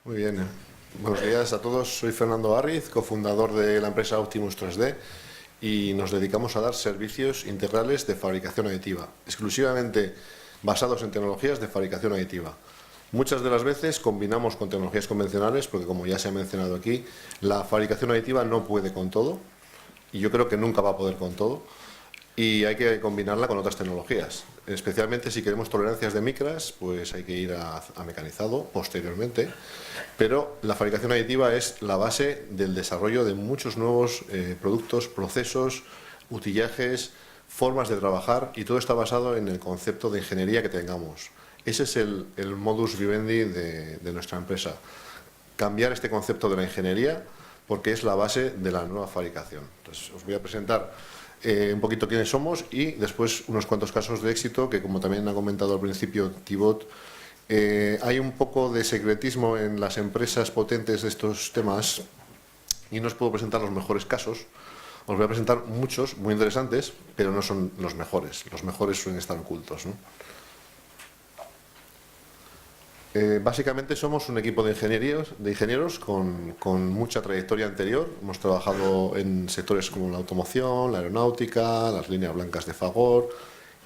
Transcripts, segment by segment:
Muy bien. Buenos días a todos. Soy Fernando Arriz, cofundador de la empresa Optimus 3D, y nos dedicamos a dar servicios integrales de fabricación aditiva, exclusivamente basados en tecnologías de fabricación aditiva. Muchas de las veces combinamos con tecnologías convencionales, porque como ya se ha mencionado aquí, la fabricación aditiva no puede con todo, y yo creo que nunca va a poder con todo, y hay que combinarla con otras tecnologías. Especialmente si queremos tolerancias de micras, pues hay que ir a mecanizado posteriormente, pero la fabricación aditiva es la base del desarrollo de muchos nuevos productos, procesos, utillajes, formas de trabajar, y todo está basado en el concepto de ingeniería que tengamos. Ese es el modus vivendi de nuestra empresa. Cambiar este concepto de la ingeniería, porque es la base de la nueva fabricación. Entonces, os voy a presentar un poquito quiénes somos y después unos cuantos casos de éxito que, como también ha comentado al principio Thibaut, hay un poco de secretismo en las empresas potentes de estos temas y no os puedo presentar los mejores casos. Os voy a presentar muchos muy interesantes, pero no son los mejores. Los mejores suelen estar ocultos, ¿no? Básicamente somos un equipo de ingenieros con mucha trayectoria anterior. Hemos trabajado en sectores como la automoción, la aeronáutica, las líneas blancas de Fagor,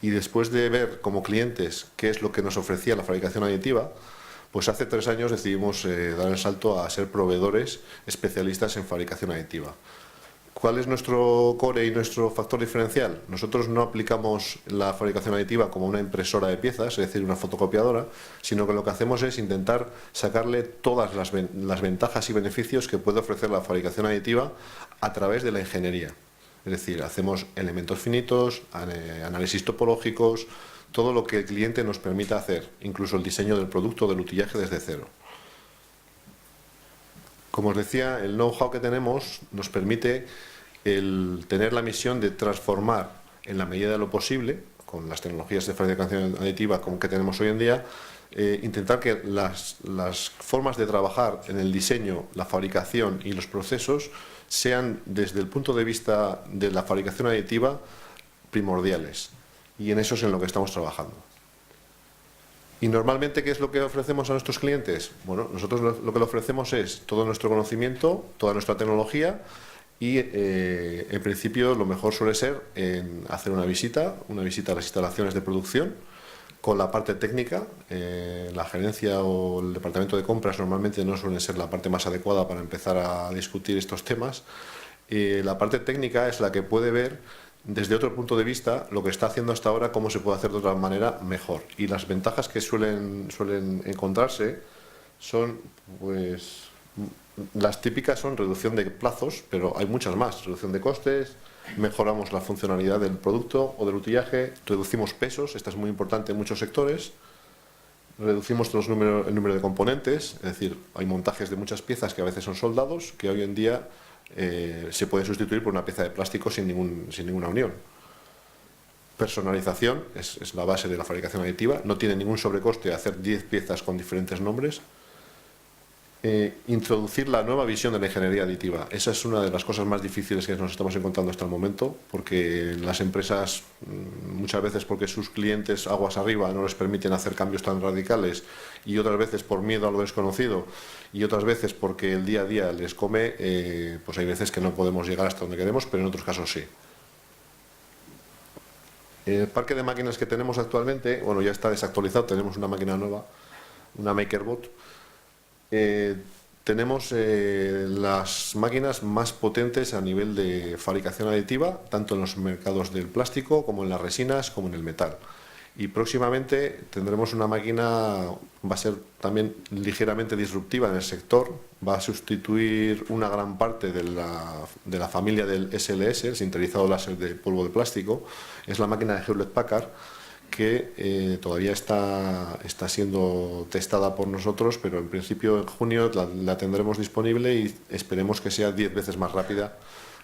y después de ver como clientes qué es lo que nos ofrecía la fabricación aditiva, pues hace 3 años decidimos dar el salto a ser proveedores especialistas en fabricación aditiva. ¿Cuál es nuestro core y nuestro factor diferencial? Nosotros no aplicamos la fabricación aditiva como una impresora de piezas, es decir, una fotocopiadora, sino que lo que hacemos es intentar sacarle todas las ventajas y beneficios que puede ofrecer la fabricación aditiva a través de la ingeniería. Es decir, hacemos elementos finitos, análisis topológicos, todo lo que el cliente nos permita hacer, incluso el diseño del producto, del utillaje desde cero. Como os decía, el know-how que tenemos nos permite el tener la misión de transformar, en la medida de lo posible, con las tecnologías de fabricación aditiva como que tenemos hoy en día, intentar que las formas de trabajar en el diseño, la fabricación y los procesos sean, desde el punto de vista de la fabricación aditiva, primordiales. Y en eso es en lo que estamos trabajando. ¿Y normalmente qué es lo que ofrecemos a nuestros clientes? Bueno, nosotros lo que le ofrecemos es todo nuestro conocimiento, toda nuestra tecnología, y en principio lo mejor suele ser hacer una visita a las instalaciones de producción con la parte técnica. La gerencia o el departamento de compras normalmente no suelen ser la parte más adecuada para empezar a discutir estos temas. La parte técnica es la que puede ver desde otro punto de vista lo que está haciendo hasta ahora, cómo se puede hacer de otra manera mejor. Y las ventajas que suelen encontrarse son, pues, las típicas son reducción de plazos, pero hay muchas más: reducción de costes, mejoramos la funcionalidad del producto o del utillaje, reducimos pesos, esta es muy importante en muchos sectores, reducimos el número de componentes, es decir, hay montajes de muchas piezas que a veces son soldados, que hoy en día se puede sustituir por una pieza de plástico sin ninguna unión. Personalización es la base de la fabricación aditiva, no tiene ningún sobrecoste hacer 10 piezas con diferentes nombres. Introducir la nueva visión de la ingeniería aditiva, esa es una de las cosas más difíciles que nos estamos encontrando hasta el momento, porque las empresas, muchas veces porque sus clientes aguas arriba no les permiten hacer cambios tan radicales, y otras veces por miedo a lo desconocido, y otras veces porque el día a día les come, pues hay veces que no podemos llegar hasta donde queremos, pero en otros casos sí. El parque de máquinas que tenemos actualmente, bueno, ya está desactualizado, tenemos una máquina nueva, una MakerBot. Tenemos las máquinas más potentes a nivel de fabricación aditiva, tanto en los mercados del plástico como en las resinas como en el metal. Y próximamente tendremos una máquina, va a ser también ligeramente disruptiva en el sector, va a sustituir una gran parte de la familia del SLS, el sinterizado láser de polvo de plástico. Es la máquina de Hewlett Packard, que todavía está siendo testada por nosotros, pero en principio en junio la tendremos disponible y esperemos que sea 10 veces más rápida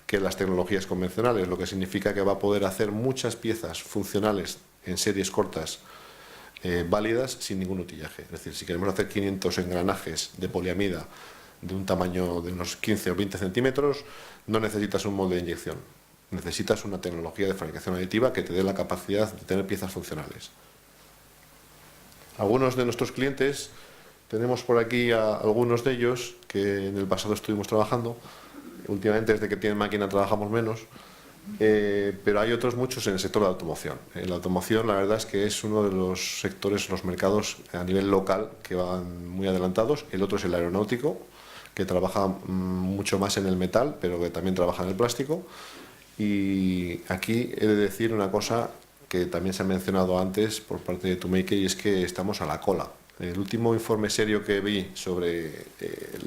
que las tecnologías convencionales, lo que significa que va a poder hacer muchas piezas funcionales en series cortas válidas sin ningún utillaje. Es decir, si queremos hacer 500 engranajes de poliamida de un tamaño de unos 15 o 20 centímetros, no necesitas un molde de inyección. Necesitas una tecnología de fabricación aditiva que te dé la capacidad de tener piezas funcionales. Algunos de nuestros clientes Tenemos por aquí a algunos de ellos que en el pasado estuvimos trabajando. Últimamente, desde que tienen máquina, trabajamos menos. Pero hay otros muchos en el sector de la automoción. En la automoción, la verdad es que es uno de los sectores, los mercados a nivel local que van muy adelantados. El otro es el aeronáutico, que trabaja mucho más en el metal, pero que también trabaja en el plástico. Y aquí he de decir una cosa que también se ha mencionado antes por parte de Toolmaker, y es que estamos a la cola. El último informe serio que vi sobre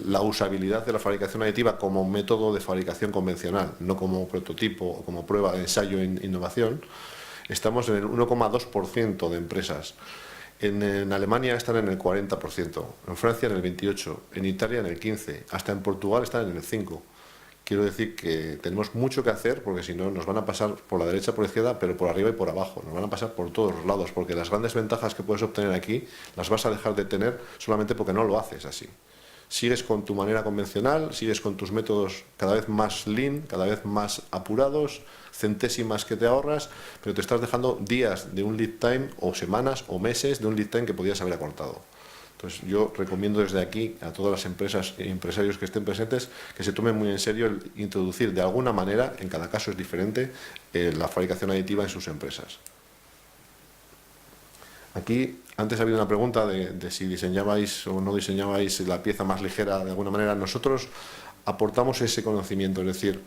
la usabilidad de la fabricación aditiva como método de fabricación convencional, no como prototipo o como prueba de ensayo en innovación, estamos en el 1,2% de empresas. En Alemania están en el 40%, en Francia en el 28%, en Italia en el 15%, hasta en Portugal están en el 5%. Quiero decir que tenemos mucho que hacer, porque si no nos van a pasar por la derecha, por la izquierda, pero por arriba y por abajo. Nos van a pasar por todos los lados, porque las grandes ventajas que puedes obtener aquí las vas a dejar de tener solamente porque no lo haces así. Sigues con tu manera convencional, sigues con tus métodos cada vez más lean, cada vez más apurados, centésimas que te ahorras, pero te estás dejando días de un lead time, o semanas o meses de un lead time que podías haber acortado. Entonces yo recomiendo desde aquí a todas las empresas e empresarios que estén presentes que se tomen muy en serio el introducir de alguna manera, en cada caso es diferente, la fabricación aditiva en sus empresas. Aquí antes ha habido una pregunta de si diseñabais o no diseñabais la pieza más ligera de alguna manera. Nosotros aportamos ese conocimiento, es decir,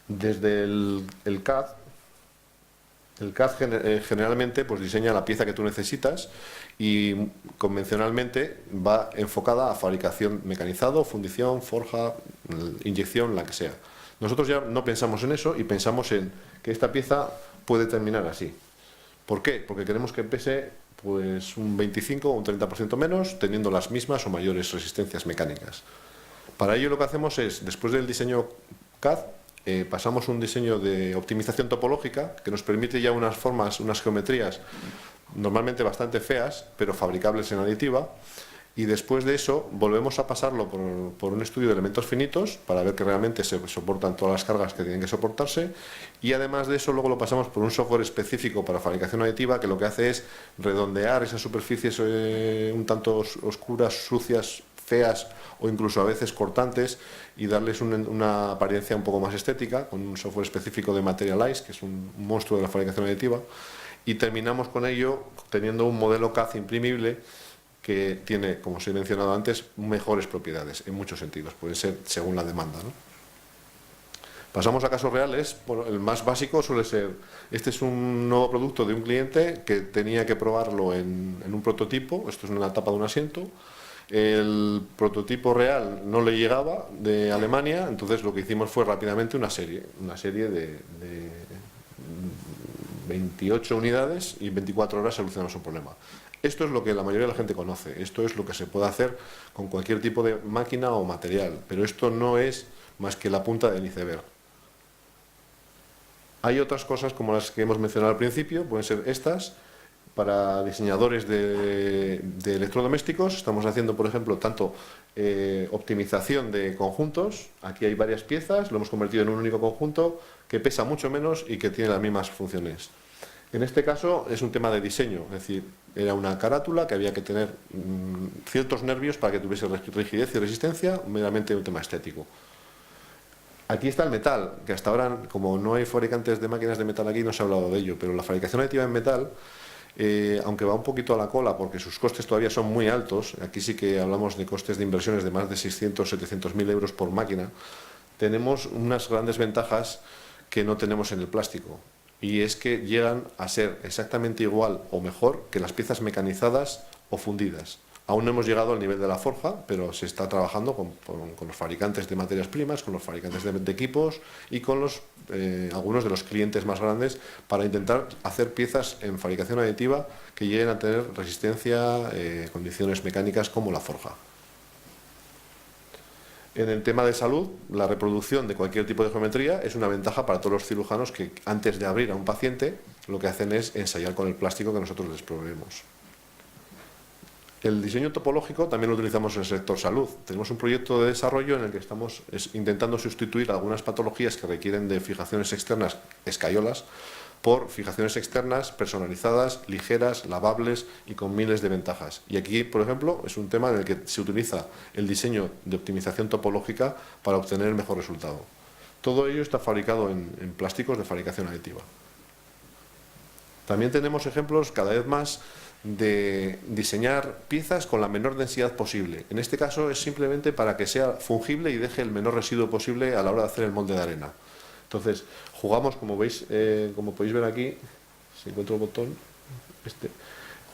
desde el CAD. El CAD generalmente pues diseña la pieza que tú necesitas y convencionalmente va enfocada a fabricación mecanizado, fundición, forja, inyección, la que sea. Nosotros ya no pensamos en eso y pensamos en que esta pieza puede terminar así. ¿Por qué? Porque queremos que pese pues un 25 o un 30% menos, teniendo las mismas o mayores resistencias mecánicas. Para ello lo que hacemos es, después del diseño CAD, pasamos un diseño de optimización topológica que nos permite ya unas formas, unas geometrías normalmente bastante feas, pero fabricables en aditiva, y después de eso volvemos a pasarlo por un estudio de elementos finitos para ver que realmente se soportan todas las cargas que tienen que soportarse, y además de eso luego lo pasamos por un software específico para fabricación aditiva que lo que hace es redondear esas superficies un tanto oscuras, sucias, feas o incluso a veces cortantes, y darles una apariencia un poco más estética con un software específico de Materialize, que es un monstruo de la fabricación aditiva, y terminamos con ello teniendo un modelo CAD imprimible que tiene, como os he mencionado antes, mejores propiedades en muchos sentidos, puede ser según la demanda, ¿no? Pasamos a casos reales. Bueno, el más básico suele ser, este es un nuevo producto de un cliente que tenía que probarlo en un prototipo. Esto es una tapa de un asiento. El prototipo real no le llegaba de Alemania, entonces lo que hicimos fue rápidamente una serie de 28 unidades, y en 24 horas solucionamos un problema. Esto es lo que la mayoría de la gente conoce, esto es lo que se puede hacer con cualquier tipo de máquina o material, pero esto no es más que la punta del iceberg. Hay otras cosas como las que hemos mencionado al principio, pueden ser estas. Para diseñadores de electrodomésticos estamos haciendo, por ejemplo, tanto optimización de conjuntos. Aquí hay varias piezas, lo hemos convertido en un único conjunto que pesa mucho menos y que tiene las mismas funciones. En este caso es un tema de diseño, es decir, era una carátula que había que tener ciertos nervios para que tuviese rigidez y resistencia, meramente un tema estético. Aquí está el metal, que hasta ahora, como no hay fabricantes de máquinas de metal aquí, no se ha hablado de ello, pero la fabricación aditiva en metal, aunque va un poquito a la cola porque sus costes todavía son muy altos, aquí sí que hablamos de costes de inversiones de más de 600-700.000 euros por máquina, tenemos unas grandes ventajas que no tenemos en el plástico, y es que llegan a ser exactamente igual o mejor que las piezas mecanizadas o fundidas. Aún no hemos llegado al nivel de la forja, pero se está trabajando con los fabricantes de materias primas, con los fabricantes de equipos y con algunos de los clientes más grandes para intentar hacer piezas en fabricación aditiva que lleguen a tener resistencia, condiciones mecánicas como la forja. En el tema de salud, la reproducción de cualquier tipo de geometría es una ventaja para todos los cirujanos que antes de abrir a un paciente lo que hacen es ensayar con el plástico que nosotros les proveemos. El diseño topológico también lo utilizamos en el sector salud. Tenemos un proyecto de desarrollo en el que estamos intentando sustituir algunas patologías que requieren de fijaciones externas, escayolas, por fijaciones externas, personalizadas, ligeras, lavables y con miles de ventajas. Y aquí, por ejemplo, es un tema en el que se utiliza el diseño de optimización topológica para obtener el mejor resultado. Todo ello está fabricado en plásticos de fabricación aditiva. También tenemos ejemplos cada vez más de diseñar piezas con la menor densidad posible. En este caso es simplemente para que sea fungible y deje el menor residuo posible a la hora de hacer el molde de arena. Entonces, jugamos, como veis, como podéis ver aquí, si encuentro el botón,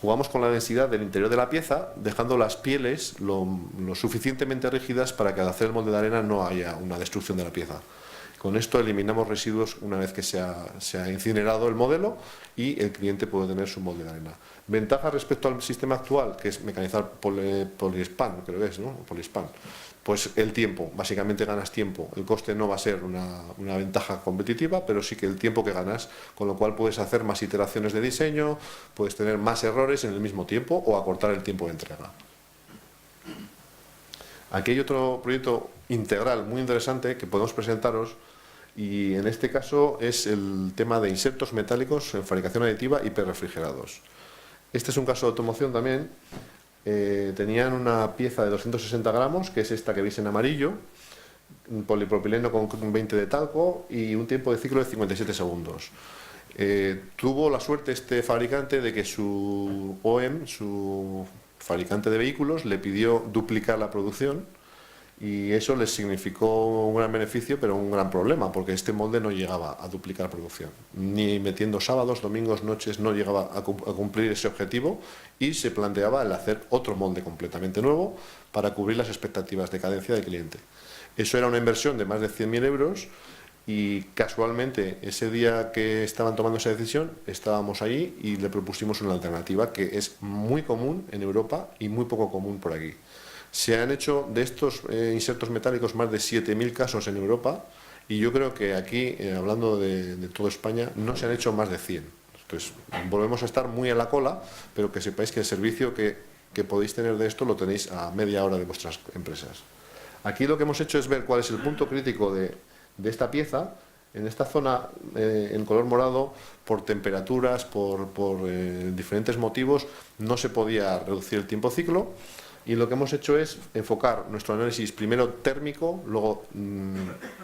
jugamos con la densidad del interior de la pieza, dejando las pieles lo suficientemente rígidas para que al hacer el molde de arena no haya una destrucción de la pieza. Con esto eliminamos residuos una vez que se ha incinerado el modelo y el cliente puede tener su molde de arena. Ventaja respecto al sistema actual, que es mecanizar poliespan, creo que es, ¿no? Poliespan. Pues el tiempo, básicamente ganas tiempo. El coste no va a ser una ventaja competitiva, pero sí que el tiempo que ganas, con lo cual puedes hacer más iteraciones de diseño, puedes tener más errores en el mismo tiempo o acortar el tiempo de entrega. Aquí hay otro proyecto integral muy interesante que podemos presentaros, y en este caso es el tema de insertos metálicos en fabricación aditiva hiperrefrigerados. Este es un caso de automoción también. Tenían una pieza de 260 gramos, que es esta que veis en amarillo, un polipropileno con 20 de talco y un tiempo de ciclo de 57 segundos. Tuvo la suerte este fabricante de que su OEM, su fabricante de vehículos, le pidió duplicar la producción, y eso les significó un gran beneficio, pero un gran problema, porque este molde no llegaba a duplicar producción. Ni metiendo sábados, domingos, noches, no llegaba a cumplir ese objetivo, y se planteaba el hacer otro molde completamente nuevo para cubrir las expectativas de cadencia del cliente. Eso era una inversión de más de 100.000 euros, y casualmente ese día que estaban tomando esa decisión estábamos allí y le propusimos una alternativa que es muy común en Europa y muy poco común por aquí. Se han hecho de estos insertos metálicos más de 7.000 casos en Europa, y yo creo que aquí, hablando de toda España, no se han hecho más de 100. Entonces, volvemos a estar muy a la cola, pero que sepáis que el servicio que podéis tener de esto lo tenéis a media hora de vuestras empresas. Aquí lo que hemos hecho es ver cuál es el punto crítico de esta pieza. En esta zona, en color morado, por temperaturas, por diferentes motivos, no se podía reducir el tiempo ciclo. Y lo que hemos hecho es enfocar nuestro análisis primero térmico, luego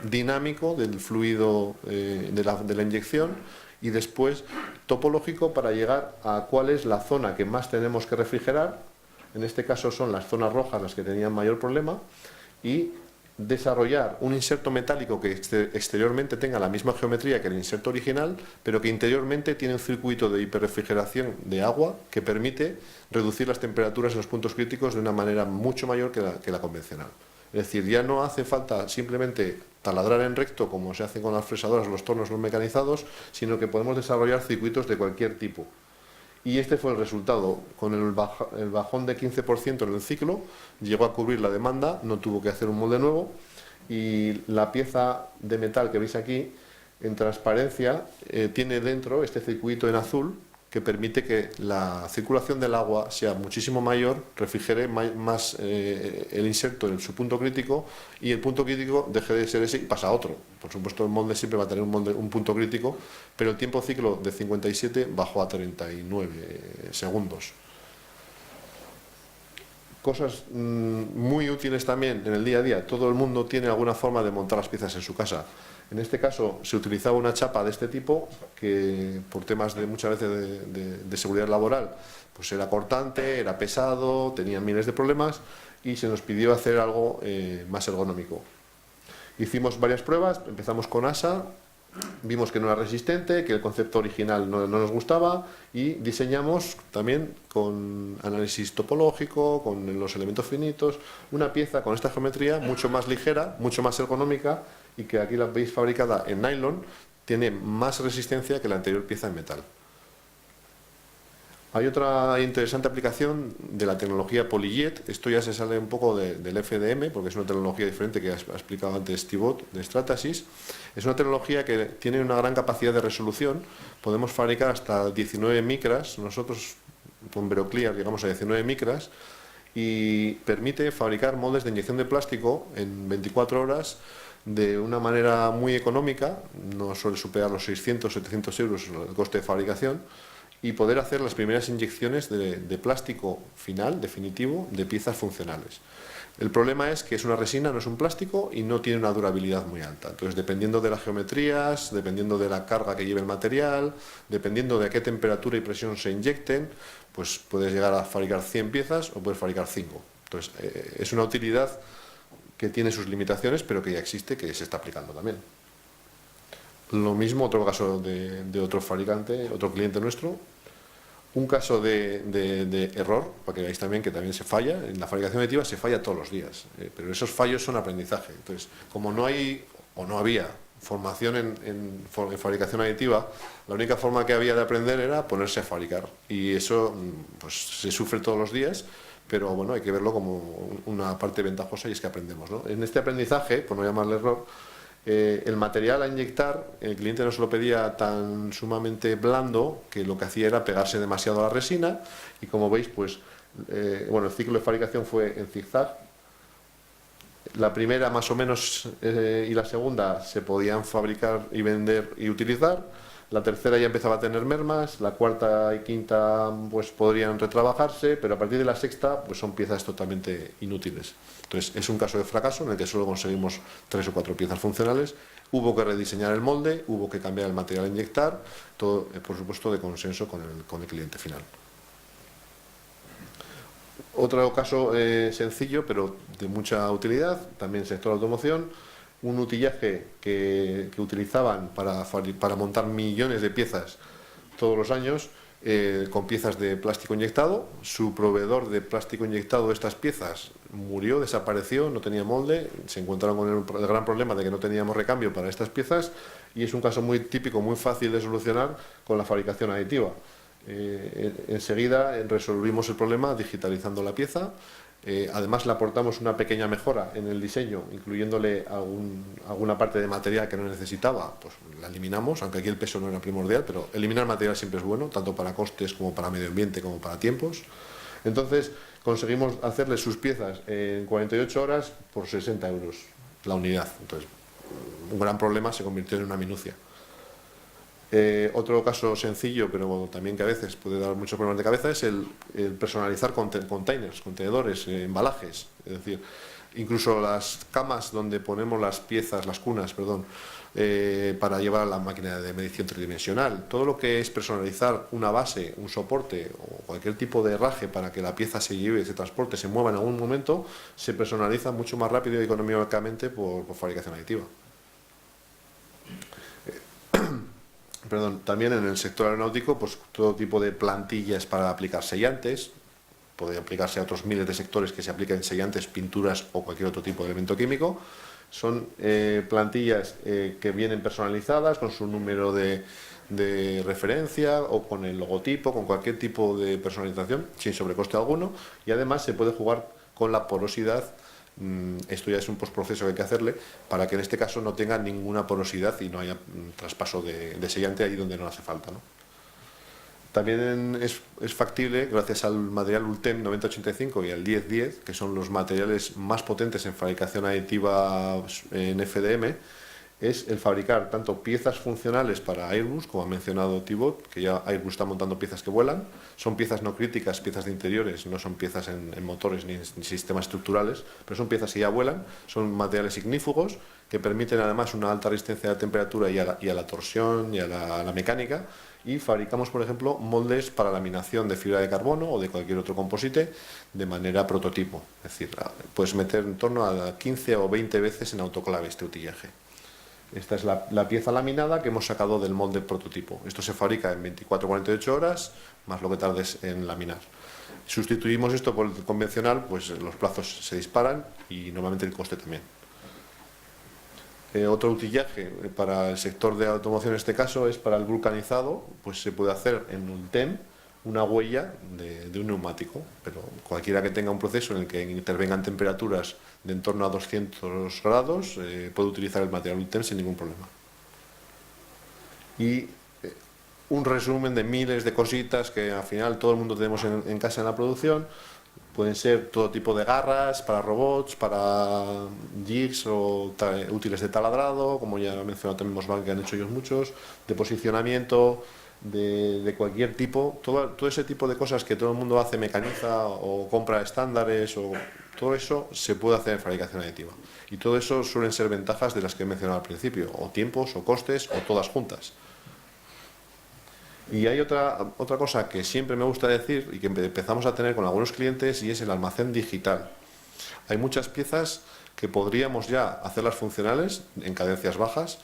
dinámico del fluido de la inyección, y después topológico para llegar a cuál es la zona que más tenemos que refrigerar. En este caso son las zonas rojas las que tenían mayor problema, y desarrollar un inserto metálico que exteriormente tenga la misma geometría que el inserto original, pero que interiormente tiene un circuito de hiperrefrigeración de agua que permite reducir las temperaturas en los puntos críticos de una manera mucho mayor que la convencional. Es decir, ya no hace falta simplemente taladrar en recto como se hace con las fresadoras, los tornos, los mecanizados, sino que podemos desarrollar circuitos de cualquier tipo. Y este fue el resultado. Con el bajón de 15% en el ciclo, llegó a cubrir la demanda, no tuvo que hacer un molde nuevo, y la pieza de metal que veis aquí, en transparencia, tiene dentro este circuito en azul que permite que la circulación del agua sea muchísimo mayor, refrigere más el inserto en su punto crítico, y el punto crítico deje de ser ese y pasa a otro. Por supuesto, el molde siempre va a tener un punto crítico, pero el tiempo ciclo de 57 bajó a 39 segundos. Cosas muy útiles también en el día a día. Todo el mundo tiene alguna forma de montar las piezas en su casa. En este caso se utilizaba una chapa de este tipo que, por temas de muchas veces de seguridad laboral, pues era cortante, era pesado, tenía miles de problemas, y se nos pidió hacer algo más ergonómico. Hicimos varias pruebas, empezamos con ASA, vimos que no era resistente, que el concepto original no nos gustaba, y diseñamos también con análisis topológico, con los elementos finitos, una pieza con esta geometría mucho más ligera, mucho más ergonómica, y que aquí la veis fabricada en nylon, tiene más resistencia que la anterior pieza en metal. Hay otra interesante aplicación de la tecnología PolyJet. Esto ya se sale un poco del FDM, porque es una tecnología diferente que ha explicado antes Thibaut de Stratasys. Es una tecnología que tiene una gran capacidad de resolución. Podemos fabricar hasta 19 micras. Nosotros con Veroclear llegamos a 19 micras, y permite fabricar moldes de inyección de plástico en 24 horas de una manera muy económica, no suele superar los 600, 700 euros el coste de fabricación, y poder hacer las primeras inyecciones de plástico final, definitivo, de piezas funcionales. El problema es que es una resina, no es un plástico y no tiene una durabilidad muy alta. Entonces, dependiendo de las geometrías, dependiendo de la carga que lleve el material, dependiendo de a qué temperatura y presión se inyecten, pues puedes llegar a fabricar 100 piezas o puedes fabricar 5. Entonces, es una utilidad que tiene sus limitaciones, pero que ya existe, que se está aplicando también. Lo mismo, otro caso de otro fabricante, otro cliente nuestro. Un caso de error, para que veáis también que también se falla. En la fabricación aditiva se falla todos los días, pero esos fallos son aprendizaje. Entonces, como no hay o no había formación en fabricación aditiva, la única forma que había de aprender era ponerse a fabricar. Y eso pues se sufre todos los días, pero bueno, hay que verlo como una parte ventajosa y es que aprendemos, ¿no? En este aprendizaje, por no llamarle error, el material a inyectar, el cliente no se lo pedía tan sumamente blando que lo que hacía era pegarse demasiado a la resina y como veis, pues, bueno, el ciclo de fabricación fue en zigzag. La primera más o menos y la segunda se podían fabricar y vender y utilizar. La tercera ya empezaba a tener mermas, la cuarta y quinta pues podrían retrabajarse, pero a partir de la sexta pues son piezas totalmente inútiles. Entonces es un caso de fracaso en el que solo conseguimos 3 o 4 piezas funcionales. Hubo que rediseñar el molde, hubo que cambiar el material a inyectar, todo por supuesto de consenso con el cliente final. Otro caso sencillo pero de mucha utilidad, también sector automoción. Un utillaje que utilizaban para montar millones de piezas todos los años, con piezas de plástico inyectado. Su proveedor de plástico inyectado de estas piezas murió, desapareció, no tenía molde, se encontraron con el gran problema de que no teníamos recambio para estas piezas y es un caso muy típico, muy fácil de solucionar con la fabricación aditiva. Enseguida resolvimos el problema digitalizando la pieza. Además le aportamos una pequeña mejora en el diseño, incluyéndole alguna parte de material que no necesitaba, pues la eliminamos, aunque aquí el peso no era primordial, pero eliminar material siempre es bueno, tanto para costes como para medio ambiente, como para tiempos. Entonces conseguimos hacerle sus piezas en 48 horas por 60 euros la unidad. Entonces, un gran problema se convirtió en una minucia. Otro caso sencillo, pero también que a veces puede dar muchos problemas de cabeza, es el personalizar containers, contenedores, embalajes. Es decir, incluso las camas donde ponemos las piezas, las cunas, perdón, para llevar a la máquina de medición tridimensional. Todo lo que es personalizar una base, un soporte o cualquier tipo de herraje para que la pieza se lleve, se transporte, se mueva en algún momento, se personaliza mucho más rápido y económicamente por fabricación aditiva. Perdón, también en el sector aeronáutico, pues todo tipo de plantillas para aplicar sellantes, puede aplicarse a otros miles de sectores que se apliquen sellantes, pinturas o cualquier otro tipo de elemento químico. Son plantillas que vienen personalizadas con su número de referencia o con el logotipo, con cualquier tipo de personalización, sin sobrecoste alguno, y además se puede jugar con la porosidad. Esto ya es un postproceso que hay que hacerle para que en este caso no tenga ninguna porosidad y no haya traspaso de sellante ahí donde no hace falta, ¿no? También es factible, gracias al material Ultem 9085 y al 1010, que son los materiales más potentes en fabricación aditiva en FDM, es el fabricar tanto piezas funcionales para Airbus, como ha mencionado Thibaut, que ya Airbus está montando piezas que vuelan. Son piezas no críticas, piezas de interiores, no son piezas en motores ni en sistemas estructurales, pero son piezas que ya vuelan, son materiales ignífugos que permiten además una alta resistencia a la temperatura y a la torsión y a la mecánica. Y fabricamos, por ejemplo, moldes para laminación de fibra de carbono o de cualquier otro composite de manera prototipo. Es decir, puedes meter en torno a 15 o 20 veces en autoclave este utillaje. Esta es la pieza laminada que hemos sacado del molde prototipo. Esto se fabrica en 24-48 horas, más lo que tardes en laminar. Sustituimos esto por el convencional, pues los plazos se disparan y normalmente el coste también. Otro utillaje para el sector de automoción en este caso es para el vulcanizado, pues se puede hacer en un TEM una huella de un neumático, pero cualquiera que tenga un proceso en el que intervengan temperaturas de en torno a 200 grados puede utilizar el material Ultem sin ningún problema. Y un resumen de miles de cositas que al final todo el mundo tenemos en casa en la producción, Pueden ser todo tipo de garras para robots, para jigs o útiles de taladrado, como ya he mencionado también Mosbank, que han hecho ellos muchos, de posicionamiento, de cualquier tipo, todo ese tipo de cosas que todo el mundo hace, mecaniza o compra estándares, o todo eso se puede hacer en fabricación aditiva. Y todo eso suelen ser ventajas de las que he mencionado al principio, o tiempos, o costes, o todas juntas. Y hay otra cosa que siempre me gusta decir y que empezamos a tener con algunos clientes, y es el almacén digital. Hay muchas piezas que podríamos ya hacerlas funcionales en cadencias bajas,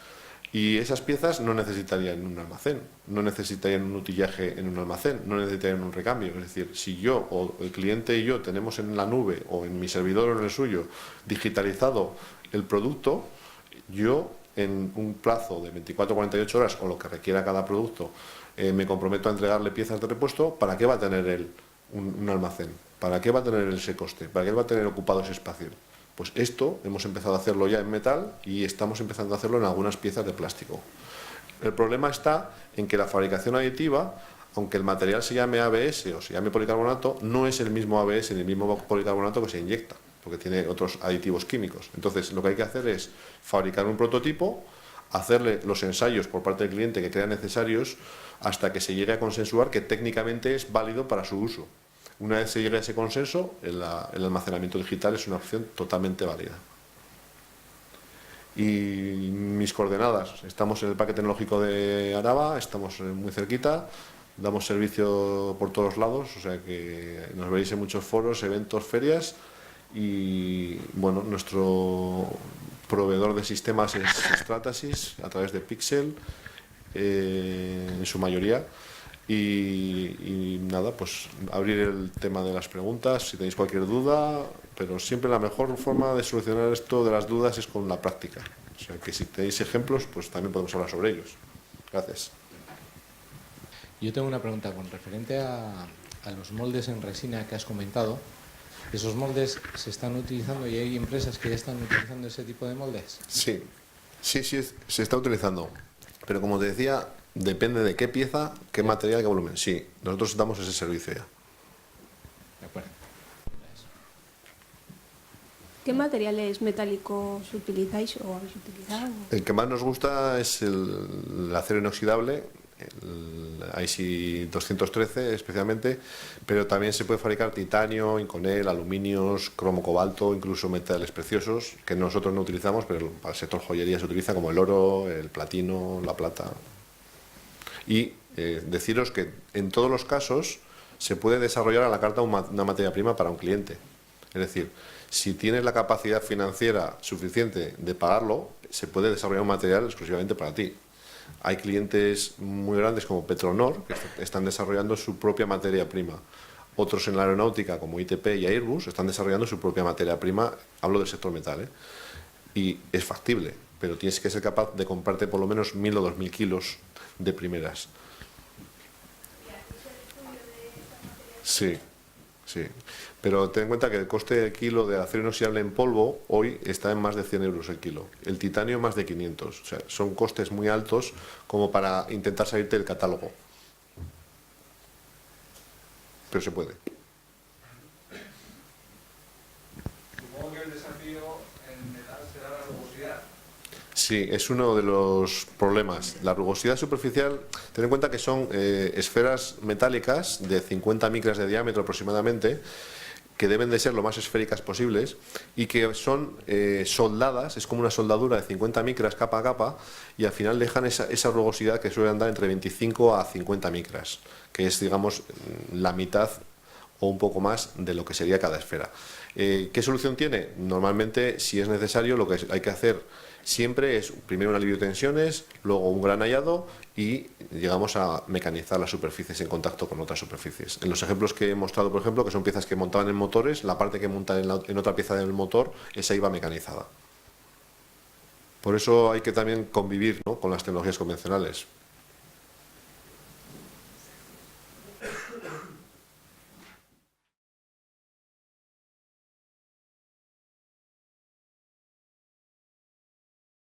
y esas piezas no necesitarían un almacén, no necesitarían un utillaje en un almacén, no necesitarían un recambio. Es decir, si yo o el cliente y yo tenemos en la nube o en mi servidor o en el suyo digitalizado el producto, yo en un plazo de 24 o 48 horas o lo que requiera cada producto, me comprometo a entregarle piezas de repuesto. ¿Para qué va a tener él un almacén? ¿Para qué va a tener ese coste? ¿Para qué va a tener ocupado ese espacio? Pues esto hemos empezado a hacerlo ya en metal y estamos empezando a hacerlo en algunas piezas de plástico. El problema está en que la fabricación aditiva, aunque el material se llame ABS o se llame policarbonato, no es el mismo ABS ni el mismo policarbonato que se inyecta, porque tiene otros aditivos químicos. Entonces, lo que hay que hacer es fabricar un prototipo, hacerle los ensayos por parte del cliente que crean necesarios, hasta que se llegue a consensuar que técnicamente es válido para su uso. Una vez se llegue a ese consenso, el almacenamiento digital es una opción totalmente válida. Y mis coordenadas: estamos en el Parque Tecnológico de Araba, estamos muy cerquita, damos servicio por todos lados, o sea que nos veréis en muchos foros, eventos, ferias. Y bueno, nuestro proveedor de sistemas es Stratasys, a través de Pixel, en su mayoría. Y nada, pues abrir el tema de las preguntas si tenéis cualquier duda, pero siempre la mejor forma de solucionar esto de las dudas es con la práctica. O sea que si tenéis ejemplos, pues también podemos hablar sobre ellos. Gracias. Yo tengo una pregunta con referente a los moldes en resina que has comentado. ¿Esos moldes se están utilizando y hay empresas que ya están utilizando ese tipo de moldes? Sí, se está utilizando. Pero como te decía, depende de qué pieza, qué material, qué volumen. Sí, nosotros damos ese servicio ya. De acuerdo. ¿Qué materiales metálicos utilizáis o habéis utilizado? El que más nos gusta es el acero inoxidable, el IC 213 especialmente, pero también se puede fabricar titanio, inconel, aluminios, cromo cobalto, incluso metales preciosos que nosotros no utilizamos, pero para el sector joyería se utiliza, como el oro, el platino, la plata. Y deciros que en todos los casos se puede desarrollar a la carta una materia prima para un cliente. Es decir, si tienes la capacidad financiera suficiente de pagarlo, se puede desarrollar un material exclusivamente para ti. Hay clientes muy grandes como Petronor que están desarrollando su propia materia prima. Otros en la aeronáutica, como ITP y Airbus, están desarrollando su propia materia prima. Hablo del sector metal, y es factible, pero tienes que ser capaz de comprarte por lo menos 1.000 o 2.000 kilos de primeras. Sí, sí. Pero ten en cuenta que el coste de kilo de acero inoxidable en polvo hoy está en más de 100 euros el kilo. El titanio más de 500. O sea, son costes muy altos como para intentar salirte del catálogo. Pero se puede. Supongo que el desafío en metal será la rugosidad. Sí, es uno de los problemas. La rugosidad superficial, ten en cuenta que son esferas metálicas de 50 micras de diámetro aproximadamente, que deben de ser lo más esféricas posibles y que son soldadas, es como una soldadura de 50 micras capa a capa, y al final dejan esa rugosidad que suele andar entre 25 a 50 micras, que es, digamos, la mitad o un poco más de lo que sería cada esfera. ¿Qué solución tiene? Normalmente, si es necesario, lo que hay que hacer siempre es primero un alivio de tensiones, luego un granallado y llegamos a mecanizar las superficies en contacto con otras superficies. En los ejemplos que he mostrado, por ejemplo, que son piezas que montaban en motores, la parte que montan en otra pieza del motor, esa iba mecanizada. Por eso hay que también convivir, ¿no?, con las tecnologías convencionales.